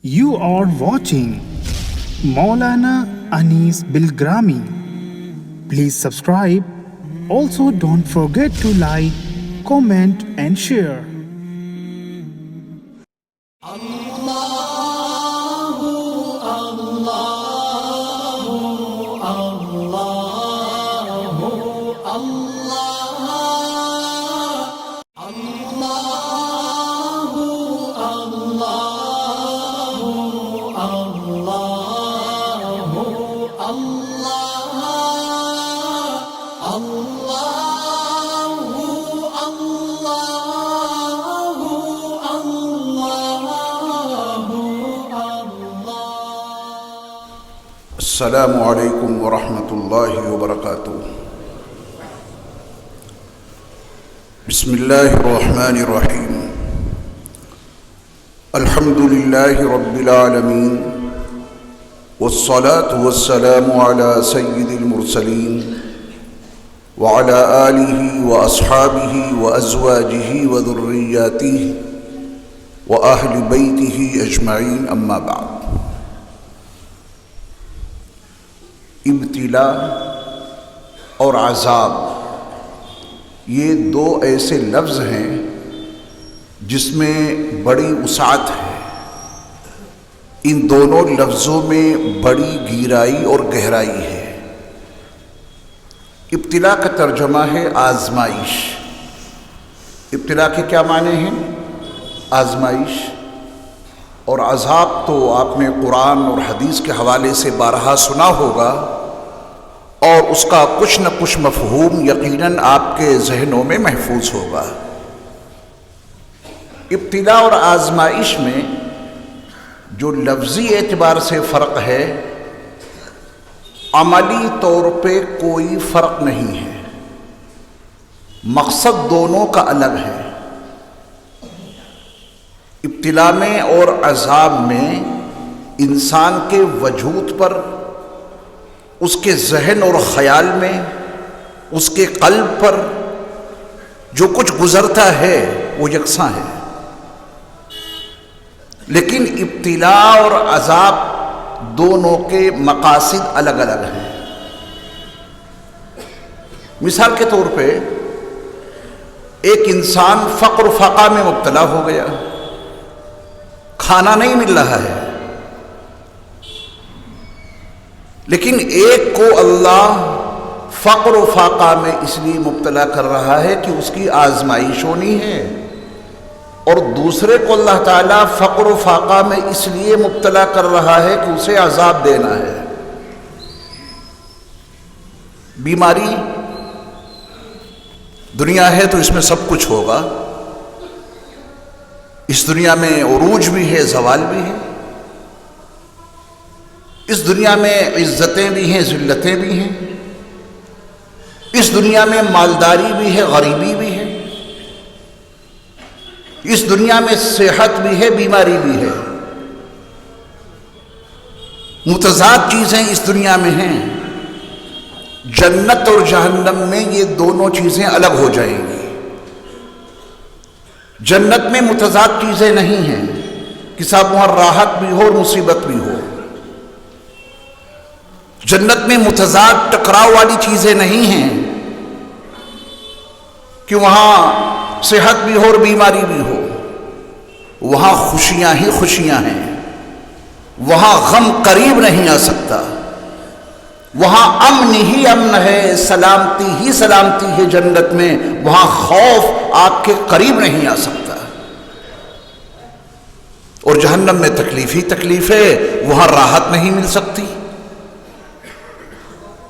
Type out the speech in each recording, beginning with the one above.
You are watching Maulana Anis Bilgrami. Please subscribe. Also, don't forget to like, comment, and share. السلام علیکم ورحمۃ اللہ وبرکاتہ۔ بسم اللہ الرحمن الرحیم۔ الحمد للہ رب العالمین والصلاة والسلام علی سید المرسلین وعلی آلہ واصحابہ وازواجہ وذریاتہ واہل بیتہ اجمعین، اما بعد۔ ابتلا اور عذاب یہ دو ایسے لفظ ہیں جس میں بڑی وسعت ہے۔ ان دونوں لفظوں میں بڑی گہرائی اور گہرائی ہے۔ ابتلا کا ترجمہ ہے آزمائش۔ ابتلا کے کیا معنی ہیں؟ آزمائش۔ اور عذاب تو آپ نے قرآن اور حدیث کے حوالے سے بارہا سنا ہوگا، اور اس کا کچھ نہ کچھ مفہوم یقیناً آپ کے ذہنوں میں محفوظ ہوگا۔ ابتلا اور آزمائش میں جو لفظی اعتبار سے فرق ہے، عملی طور پہ کوئی فرق نہیں ہے، مقصد دونوں کا الگ ہے۔ ابتلا میں اور عذاب میں انسان کے وجود پر، اس کے ذہن اور خیال میں، اس کے قلب پر جو کچھ گزرتا ہے وہ یکساں ہے، لیکن ابتلا اور عذاب دونوں کے مقاصد الگ الگ ہیں۔ مثال کے طور پہ ایک انسان فقر و فاقہ میں مبتلا ہو گیا، کھانا نہیں مل رہا ہے، لیکن ایک کو اللہ فقر و فاقہ میں اس لیے مبتلا کر رہا ہے کہ اس کی آزمائش ہونی ہے، اور دوسرے کو اللہ تعالیٰ فقر و فاقہ میں اس لیے مبتلا کر رہا ہے کہ اسے عذاب دینا ہے۔ بیماری دنیا ہے تو اس میں سب کچھ ہوگا۔ اس دنیا میں عروج بھی ہے، زوال بھی ہے۔ اس دنیا میں عزتیں بھی ہیں، ذلتیں بھی ہیں۔ اس دنیا میں مالداری بھی ہے، غریبی بھی ہے۔ اس دنیا میں صحت بھی ہے، بیماری بھی ہے۔ متضاد چیزیں اس دنیا میں ہیں۔ جنت اور جہنم میں یہ دونوں چیزیں الگ ہو جائیں گی۔ جنت میں متضاد چیزیں نہیں ہیں کہ صاحب وہاں راحت بھی ہو اور مصیبت بھی ہو۔ جنت میں متضاد ٹکراؤ والی چیزیں نہیں ہیں کہ وہاں صحت بھی ہو اور بیماری بھی ہو۔ وہاں خوشیاں ہی خوشیاں ہیں، وہاں غم قریب نہیں آ سکتا، وہاں امن ہی امن ہے، سلامتی ہی سلامتی ہے جنت میں، وہاں خوف آپ کے قریب نہیں آ سکتا۔ اور جہنم میں تکلیف ہی تکلیف ہے، وہاں راحت نہیں مل سکتی،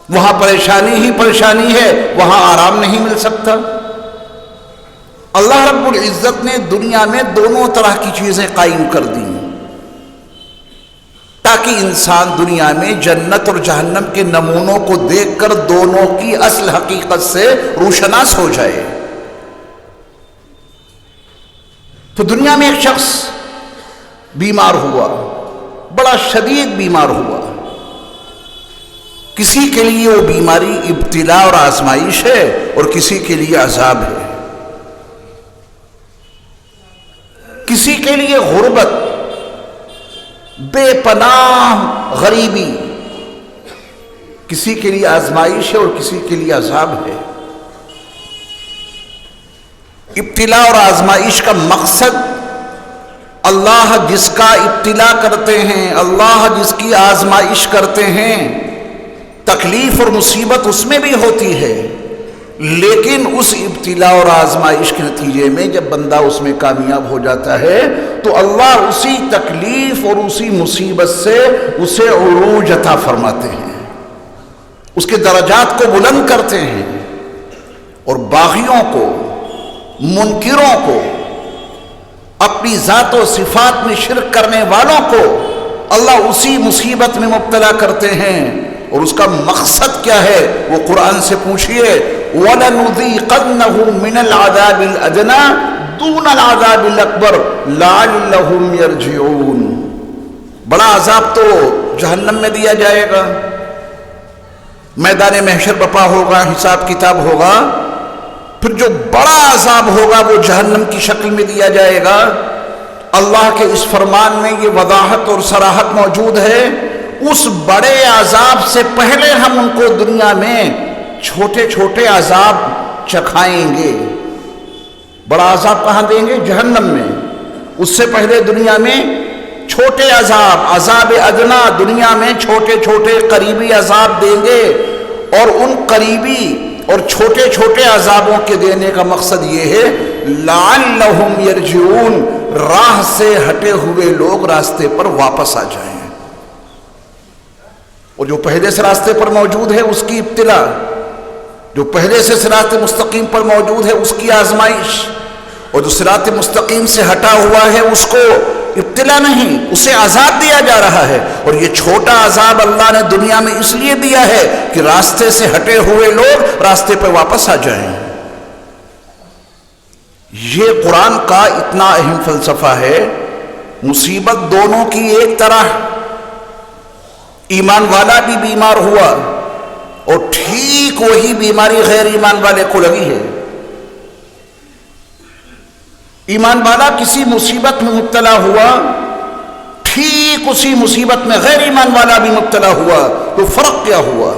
وہاں پریشانی ہی پریشانی ہے، وہاں آرام نہیں مل سکتا۔ اللہ رب العزت نے دنیا میں دونوں طرح کی چیزیں قائم کر دیں تاکہ انسان دنیا میں جنت اور جہنم کے نمونوں کو دیکھ کر دونوں کی اصل حقیقت سے روشناس ہو جائے۔ تو دنیا میں ایک شخص بیمار ہوا، بڑا شدید بیمار ہوا۔ کسی کے لیے وہ بیماری ابتلا اور آزمائش ہے، اور کسی کے لیے عذاب ہے۔ کسی کے لیے غربت، بے پناہ غریبی کسی کے لیے آزمائش ہے اور کسی کے لیے عذاب ہے۔ ابتلا اور آزمائش کا مقصد اللہ جس کا ابتلا کرتے ہیں، اللہ جس کی آزمائش کرتے ہیں، تکلیف اور مصیبت اس میں بھی ہوتی ہے، لیکن اس ابتلا اور آزمائش کے نتیجے میں جب بندہ اس میں کامیاب ہو جاتا ہے تو اللہ اسی تکلیف اور اسی مصیبت سے اسے عروج عطا فرماتے ہیں، اس کے درجات کو بلند کرتے ہیں، اور باغیوں کو، منکروں کو، اپنی ذات و صفات میں شرک کرنے والوں کو اللہ اسی مصیبت میں مبتلا کرتے ہیں، اور اس کا مقصد کیا ہے وہ قرآن سے پوچھئے وَلَنُذِيقَنَّهُم مِّنَ الْعَذَابِ الْأَدْنَىٰ دُونَ الْعَذَابِ الْأَكْبَرِ لَعَلَّهُمْ يَرْجِعُونَ۔ بڑا عذاب تو جہنم میں دیا جائے گا، میدان محشر بپا ہوگا، حساب کتاب ہوگا، پھر جو بڑا عذاب ہوگا وہ جہنم کی شکل میں دیا جائے گا۔ اللہ کے اس فرمان میں یہ وضاحت اور صراحت موجود ہے، اس بڑے عذاب سے پہلے ہم ان کو دنیا میں چھوٹے چھوٹے عذاب چکھائیں گے۔ بڑا عذاب کہاں دیں گے؟ جہنم میں۔ اس سے پہلے دنیا میں چھوٹے عذاب، عذاب ادنا، دنیا میں چھوٹے چھوٹے قریبی عذاب دیں گے، اور ان قریبی اور چھوٹے چھوٹے عذابوں کے دینے کا مقصد یہ ہے لعلہم یرجعون، راہ سے ہٹے ہوئے لوگ راستے پر واپس آ جائیں، اور جو پہلے سے راستے پر موجود ہے اس کی ابتلا، جو پہلے سے صراط مستقیم پر موجود ہے اس کی آزمائش، اور جو صراط مستقیم سے ہٹا ہوا ہے اس کو ابتلا نہیں، اسے عذاب دیا جا رہا ہے۔ اور یہ چھوٹا عذاب اللہ نے دنیا میں اس لیے دیا ہے کہ راستے سے ہٹے ہوئے لوگ راستے پہ واپس آ جائیں۔ یہ قرآن کا اتنا اہم فلسفہ ہے۔ مصیبت دونوں کی ایک طرح، ایمان والا بھی بیمار ہوا اور ٹھیک وہی بیماری غیر ایمان والے کو لگی ہے۔ ایمان والا کسی مصیبت میں مبتلا ہوا، ٹھیک اسی مصیبت میں غیر ایمان والا بھی مبتلا ہوا، تو فرق کیا ہوا؟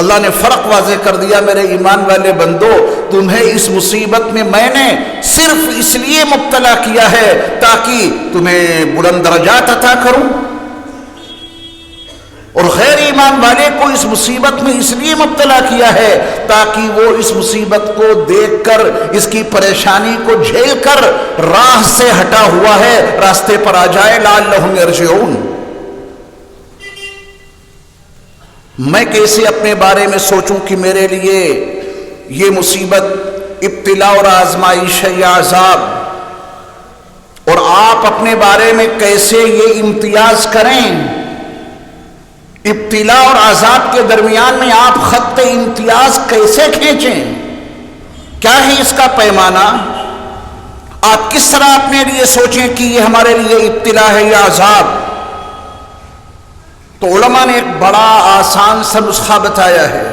اللہ نے فرق واضح کر دیا، میرے ایمان والے بندو، تمہیں اس مصیبت میں میں نے صرف اس لیے مبتلا کیا ہے تاکہ تمہیں بلند درجات عطا کروں، اور غیر ایمان والے کو اس مصیبت میں اس لیے مبتلا کیا ہے تاکہ وہ اس مصیبت کو دیکھ کر، اس کی پریشانی کو جھیل کر راہ سے ہٹا ہوا ہے راستے پر آ جائے۔ لعلہم یرجعون۔ میں کیسے اپنے بارے میں سوچوں کہ میرے لیے یہ مصیبت ابتلا اور آزمائش ہے یا عذاب، اور آپ اپنے بارے میں کیسے یہ امتیاز کریں؟ ابتلا اور عذاب کے درمیان میں آپ خط امتیاز کیسے کھینچیں؟ کیا ہے اس کا پیمانہ؟ آپ کس طرح اپنے لیے سوچیں کہ یہ ہمارے لیے ابتلا ہے یا عذاب؟ تو علماء نے ایک بڑا آسان سا نسخہ بتایا ہے،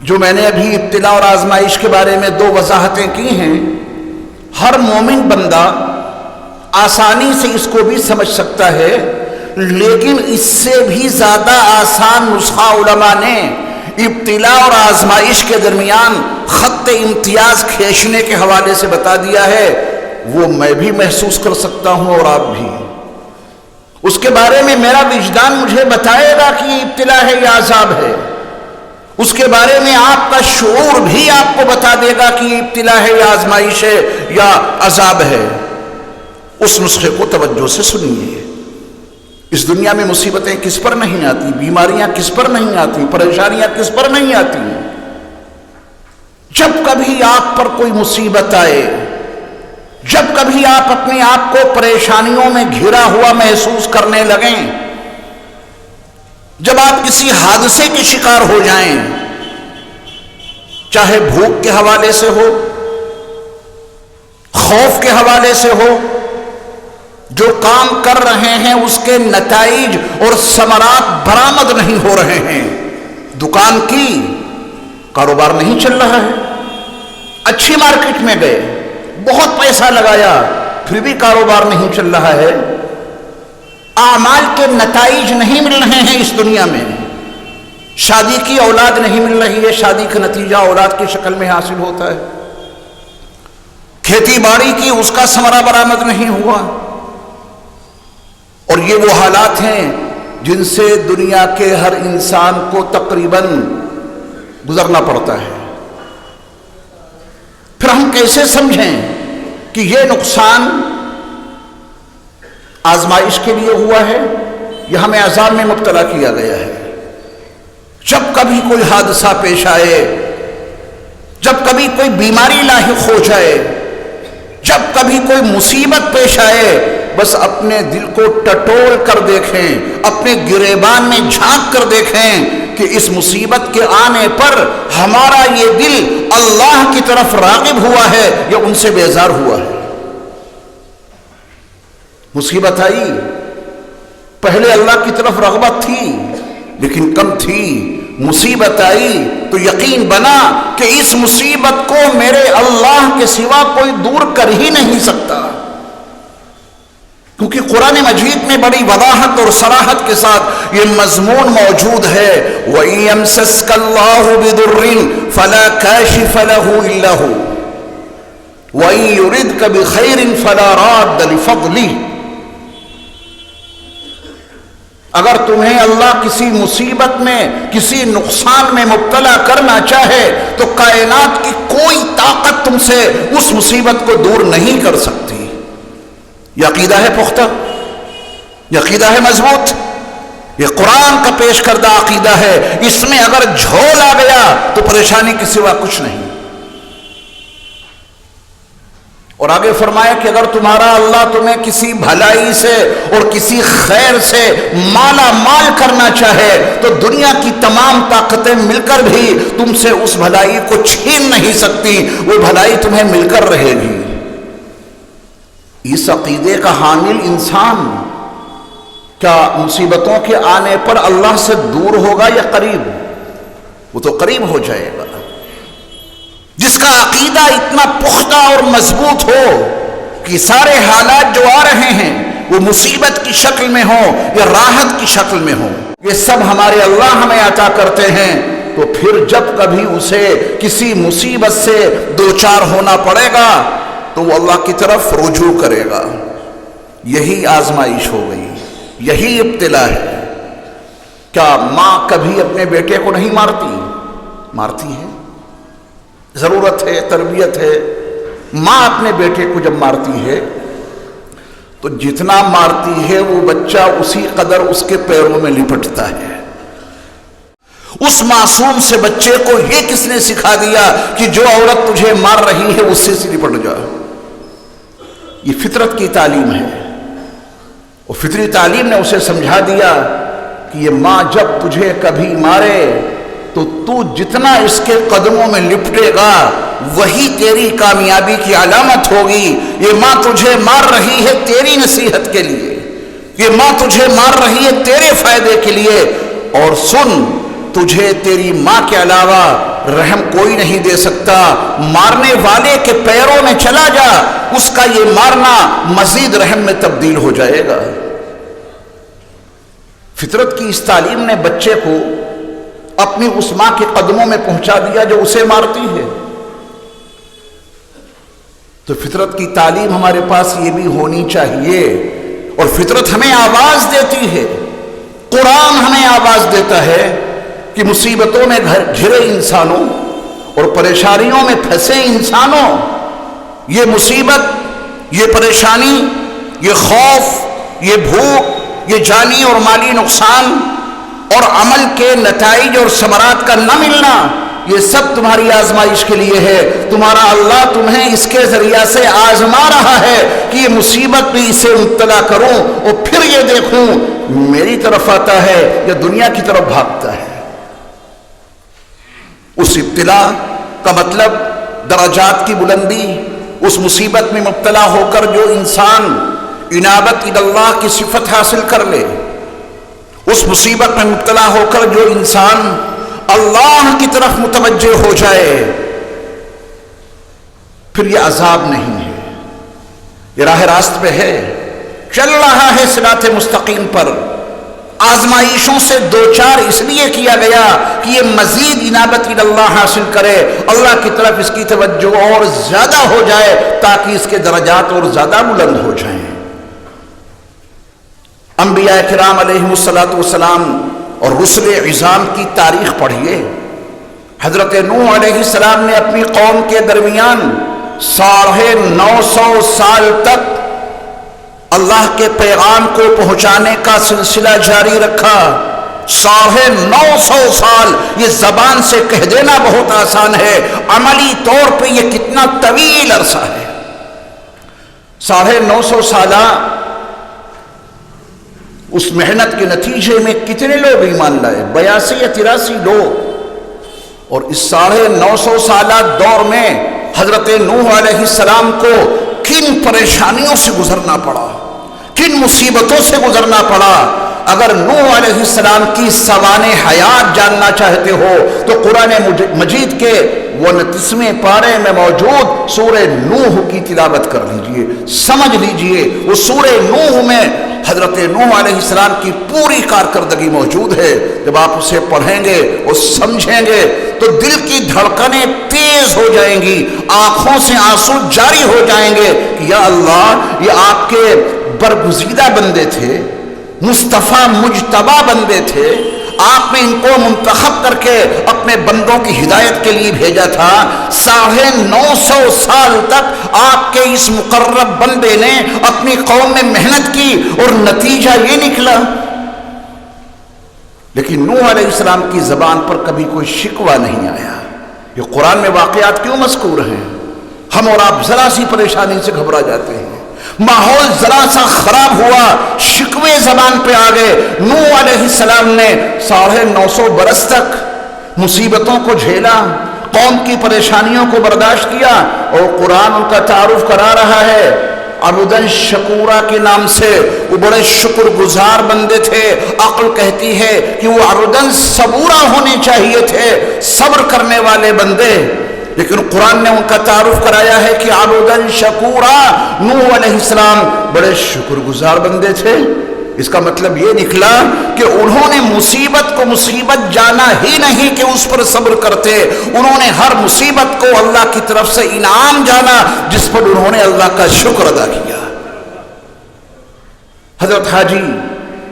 جو میں نے ابھی ابتلا اور آزمائش کے بارے میں 2 وضاحتیں کی ہیں۔ ہر مومن بندہ آسانی سے اس کو بھی سمجھ سکتا ہے، لیکن اس سے بھی زیادہ آسان نسخہ علماء نے ابتلا اور آزمائش کے درمیان خط امتیاز کھینچنے کے حوالے سے بتا دیا ہے۔ وہ میں بھی محسوس کر سکتا ہوں اور آپ بھی۔ اس کے بارے میں میرا وجدان مجھے بتائے گا کہ یہ ابتلا ہے یا عذاب ہے، اس کے بارے میں آپ کا شعور بھی آپ کو بتا دے گا کہ یہ ابتلا ہے یا آزمائش ہے یا عذاب ہے۔ اس نسخے کو توجہ سے سنیے۔ اس دنیا میں مصیبتیں کس پر نہیں آتی، بیماریاں کس پر نہیں آتی، پریشانیاں کس پر نہیں آتی؟ جب کبھی آپ پر کوئی مصیبت آئے، جب کبھی آپ اپنے آپ کو پریشانیوں میں گھرا ہوا محسوس کرنے لگیں، جب آپ کسی حادثے کے شکار ہو جائیں، چاہے بھوک کے حوالے سے ہو، خوف کے حوالے سے ہو، جو کام کر رہے ہیں اس کے نتائج اور ثمرات برآمد نہیں ہو رہے ہیں، دکان کی، کاروبار نہیں چل رہا ہے، اچھی مارکیٹ میں گئے، بہت پیسہ لگایا، پھر بھی کاروبار نہیں چل رہا ہے، اعمال کے نتائج نہیں مل رہے ہیں اس دنیا میں، شادی کی اولاد نہیں مل رہی ہے، شادی کا نتیجہ اولاد کی شکل میں حاصل ہوتا ہے، کھیتی باڑی کی اس کا ثمرہ برآمد نہیں ہوا، اور یہ وہ حالات ہیں جن سے دنیا کے ہر انسان کو تقریباً گزرنا پڑتا ہے۔ پھر ہم کیسے سمجھیں کہ یہ نقصان آزمائش کے لیے ہوا ہے یا ہمیں عذاب میں مبتلا کیا گیا ہے؟ جب کبھی کوئی حادثہ پیش آئے، جب کبھی کوئی بیماری لاحق ہو جائے، جب کبھی کوئی مصیبت پیش آئے، بس اپنے دل کو ٹٹول کر دیکھیں، اپنے گریبان میں جھانک کر دیکھیں کہ اس مصیبت کے آنے پر ہمارا یہ دل اللہ کی طرف راغب ہوا ہے یا ان سے بیزار ہوا ہے۔ مصیبت آئی، پہلے اللہ کی طرف رغبت تھی لیکن کم تھی، مصیبت آئی تو یقین بنا کہ اس مصیبت کو میرے اللہ کے سوا کوئی دور کر ہی نہیں سکتا، کیونکہ قرآن مجید میں بڑی وضاحت اور صراحت کے ساتھ یہ مضمون موجود ہے، وَإِن يَمْسَسْكَ اللَّهُ بِضُرٍّ فَلَا كَاشِفَ لَهُ إِلَّا هُوَ وَإِن يُرِدْكَ بِخَيْرٍ فَلَا رَادَّ لِفَضْلِهِ۔ اگر تمہیں اللہ کسی مصیبت میں، کسی نقصان میں مبتلا کرنا چاہے تو کائنات کی کوئی طاقت تم سے اس مصیبت کو دور نہیں کر سکتی۔ یہ عقیدہ ہے پختہ، یہ عقیدہ ہے مضبوط، یہ قرآن کا پیش کردہ عقیدہ ہے، اس میں اگر جھول آ گیا تو پریشانی کے سوا کچھ نہیں۔ اور آگے فرمایا کہ اگر تمہارا اللہ تمہیں کسی بھلائی سے اور کسی خیر سے مالا مال کرنا چاہے تو دنیا کی تمام طاقتیں مل کر بھی تم سے اس بھلائی کو چھین نہیں سکتی، وہ بھلائی تمہیں مل کر رہے گی۔ اس عقیدے کا حامل انسان کیا مصیبتوں کے آنے پر اللہ سے دور ہوگا یا قریب؟ وہ تو قریب ہو جائے گا۔ جس کا عقیدہ اتنا پختہ اور مضبوط ہو کہ سارے حالات جو آ رہے ہیں وہ مصیبت کی شکل میں ہوں یا راحت کی شکل میں ہوں، یہ سب ہمارے اللہ ہمیں عطا کرتے ہیں، تو پھر جب کبھی اسے کسی مصیبت سے دوچار ہونا پڑے گا تو وہ اللہ کی طرف رجوع کرے گا۔ یہی آزمائش ہو گئی، یہی ابتلا ہے۔ کیا ماں کبھی اپنے بیٹے کو نہیں مارتی؟ مارتی ہے، ضرورت ہے، تربیت ہے۔ ماں اپنے بیٹے کو جب مارتی ہے تو جتنا مارتی ہے وہ بچہ اسی قدر اس کے پیروں میں لپٹتا ہے۔ اس معصوم سے بچے کو یہ کس نے سکھا دیا کہ جو عورت تجھے مار رہی ہے اس سے لپٹ جا؟ یہ فطرت کی تعلیم ہے، اور فطری تعلیم نے اسے سمجھا دیا کہ یہ ماں جب تجھے کبھی مارے تو تو جتنا اس کے قدموں میں لپٹے گا وہی تیری کامیابی کی علامت ہوگی۔ یہ ماں تجھے مار رہی ہے تیری نصیحت کے لیے، یہ ماں تجھے مار رہی ہے تیرے فائدے کے لیے، اور سن، تجھے تیری ماں کے علاوہ رحم کوئی نہیں دے سکتا۔ مارنے والے کے پیروں میں چلا جا، اس کا یہ مارنا مزید رحم میں تبدیل ہو جائے گا۔ فطرت کی اس تعلیم نے بچے کو اپنی اس ماں کے قدموں میں پہنچا دیا جو اسے مارتی ہے۔ تو فطرت کی تعلیم ہمارے پاس یہ بھی ہونی چاہیے، اور فطرت ہمیں آواز دیتی ہے، قرآن ہمیں آواز دیتا ہے کہ مصیبتوں میں گھرے انسانوں اور پریشانیوں میں پھنسے انسانوں، یہ مصیبت، یہ پریشانی، یہ خوف، یہ بھوک، یہ جانی اور مالی نقصان اور عمل کے نتائج اور ثمرات کا نہ ملنا، یہ سب تمہاری آزمائش کے لیے ہے۔ تمہارا اللہ تمہیں اس کے ذریعہ سے آزما رہا ہے کہ یہ مصیبت بھی اسے مبتلا کروں اور پھر یہ دیکھوں میری طرف آتا ہے یا دنیا کی طرف بھاگتا ہے۔ اس ابتلا کا مطلب درجات کی بلندی، اس مصیبت میں مبتلا ہو کر جو انسان انابت اللہ کی صفت حاصل کر لے، اس مصیبت میں مبتلا ہو کر جو انسان اللہ کی طرف متوجہ ہو جائے، پھر یہ عذاب نہیں ہے، یہ راہ راست پہ ہے چل رہا ہے صراط مستقیم پر، آزمائشوں سے دوچار اس لیے کیا گیا کہ یہ مزید انابت اللہ حاصل کرے، اللہ کی طرف اس کی توجہ اور زیادہ ہو جائے تاکہ اس کے درجات اور زیادہ بلند ہو جائیں۔ انبیاء کرام علیہم السلام اور رسل عظام کی تاریخ پڑھیے۔ حضرت نوح علیہ السلام نے اپنی قوم کے درمیان 950 سال تک اللہ کے پیغام کو پہنچانے کا سلسلہ جاری رکھا۔ 950 سال، یہ زبان سے کہہ دینا بہت آسان ہے، عملی طور پہ یہ کتنا طویل عرصہ ہے۔ 950 سالہ اس محنت کے نتیجے میں کتنے لوگ ایمان لائے؟ 82 یا 83 لوگ۔ اور اس 950 سالہ دور میں حضرت نوح علیہ السلام کو کن پریشانیوں سے گزرنا پڑا، کن مصیبتوں سے گزرنا پڑا۔ اگر نوح علیہ السلام کی سوانح حیات جاننا چاہتے ہو تو قرآن مجید کے 29ویں پارے میں موجود سورہ نوح کی تلاوت کر لیجئے، سمجھ لیجئے۔ وہ سورہ نوح میں حضرت نوح علیہ السلام کی پوری کارکردگی موجود ہے۔ جب آپ اسے پڑھیں گے اور سمجھیں گے تو دل کی دھڑکنیں تیز ہو جائیں گی، آنکھوں سے آنسو جاری ہو جائیں گے کہ یا اللہ، یہ آپ کے برگزیدہ بندے تھے، مصطفیٰ مجتبی بندے تھے، آپ نے ان کو منتخب کر کے اپنے بندوں کی ہدایت کے لیے بھیجا تھا۔ 950 سال تک آپ کے اس مقرب بندے نے اپنی قوم میں محنت کی اور نتیجہ یہ نکلا۔ لیکن نوح علیہ السلام کی زبان پر کبھی کوئی شکوہ نہیں آیا۔ یہ قرآن میں واقعات کیوں مذکور ہیں؟ ہم اور آپ ذرا سی پریشانی سے گھبرا جاتے ہیں، ماحول ذرا سا خراب ہوا، شکوے زبان پہ آ گئے۔ نوح علیہ السلام نے 950 برس تک مصیبتوں کو جھیلا، قوم کی پریشانیوں کو برداشت کیا، اور قرآن ان کا تعارف کرا رہا ہے عبداً شکورا کے نام سے۔ وہ بڑے شکر گزار بندے تھے۔ عقل کہتی ہے کہ وہ عبداً صبورا ہونے چاہیے تھے، صبر کرنے والے بندے، لیکن قرآن نے ان کا تعارف کرایا ہے کہ عبداً شکورا۔ نوح علیہ السلام بڑے شکر گزار بندے تھے۔ اس کا مطلب یہ نکلا کہ انہوں نے مصیبت کو مصیبت جانا ہی نہیں کہ اس پر صبر کرتے، انہوں نے ہر مصیبت کو اللہ کی طرف سے انعام جانا جس پر انہوں نے اللہ کا شکر ادا کیا۔ حضرت حاجی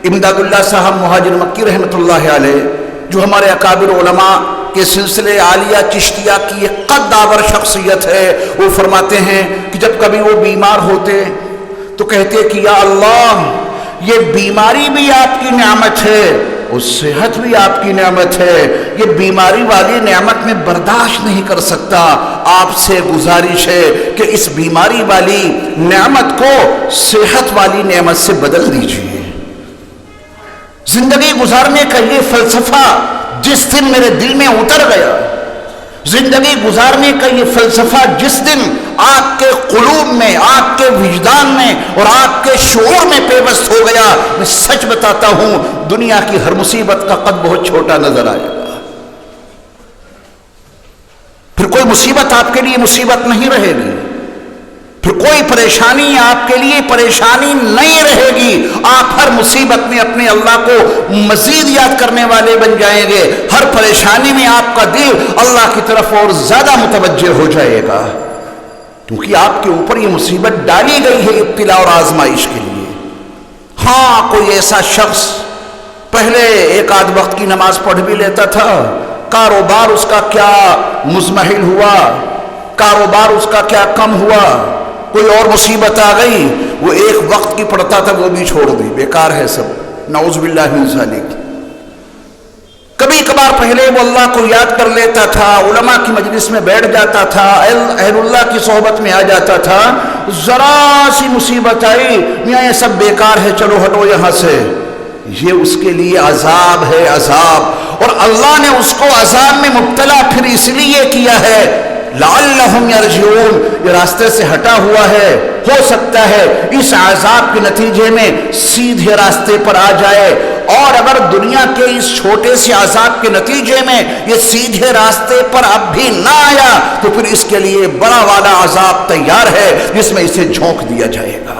امداد اللہ صاحب مہاجر مکی رحمۃ اللہ علیہ، جو ہمارے اکابر علماء کے سلسلے عالیہ چشتیہ کی ایک قد آور شخصیت ہے، وہ فرماتے ہیں کہ جب کبھی وہ بیمار ہوتے تو کہتے کہ یا اللہ، یہ بیماری بھی آپ کی نعمت ہے اور صحت بھی آپ کی نعمت ہے، یہ بیماری والی نعمت میں برداشت نہیں کر سکتا، آپ سے گزارش ہے کہ اس بیماری والی نعمت کو صحت والی نعمت سے بدل دیجیے۔ زندگی گزارنے کا یہ فلسفہ جس دن میرے دل میں اتر گیا، زندگی گزارنے کا یہ فلسفہ جس دن آپ کے قلوب میں، آپ کے وجدان میں اور آپ کے شعور میں پیوست ہو گیا، میں سچ بتاتا ہوں دنیا کی ہر مصیبت کا قد بہت چھوٹا نظر آئے گا۔ پھر کوئی مصیبت آپ کے لیے مصیبت نہیں رہے گی، پھر کوئی پریشانی آپ کے لیے پریشانی نہیں رہے گی۔ آپ ہر مصیبت میں اپنے اللہ کو مزید یاد کرنے والے بن جائیں گے، ہر پریشانی میں آپ کا دل اللہ کی طرف اور زیادہ متوجہ ہو جائے گا، کیونکہ آپ کے اوپر یہ مصیبت ڈالی گئی ہے ابتلا اور آزمائش کے لیے۔ ہاں، کوئی ایسا شخص پہلے ایک آدھ وقت کی نماز پڑھ بھی لیتا تھا، کاروبار اس کا کیا مزمحل ہوا، کاروبار اس کا کیا کم ہوا، کوئی اور مصیبت آ گئی، وہ ایک وقت کی پڑھتا تھا وہ بھی چھوڑ دی، بیکار ہے سب، نعوذ باللہ من ذالک۔ کبھی کبھار پہلے وہ اللہ کو یاد کر لیتا تھا، علماء کی مجلس میں بیٹھ جاتا تھا، اہل اللہ کی صحبت میں آ جاتا تھا، ذرا سی مصیبت آئی، میاں یہ سب بیکار ہے، چلو ہٹو یہاں سے، یہ اس کے لیے عذاب ہے، عذاب۔ اور اللہ نے اس کو عذاب میں مبتلا پھر اس لیے کیا ہے لعلہم یرجعون، یہ راستے سے ہٹا ہوا ہے، ہو سکتا ہے اس عذاب کے نتیجے میں سیدھے راستے پر آ جائے، اور اگر دنیا کے اس چھوٹے سے عذاب کے نتیجے میں یہ سیدھے راستے پر اب بھی نہ آیا تو پھر اس کے لیے بڑا والا عذاب تیار ہے جس میں اسے جھونک دیا جائے گا۔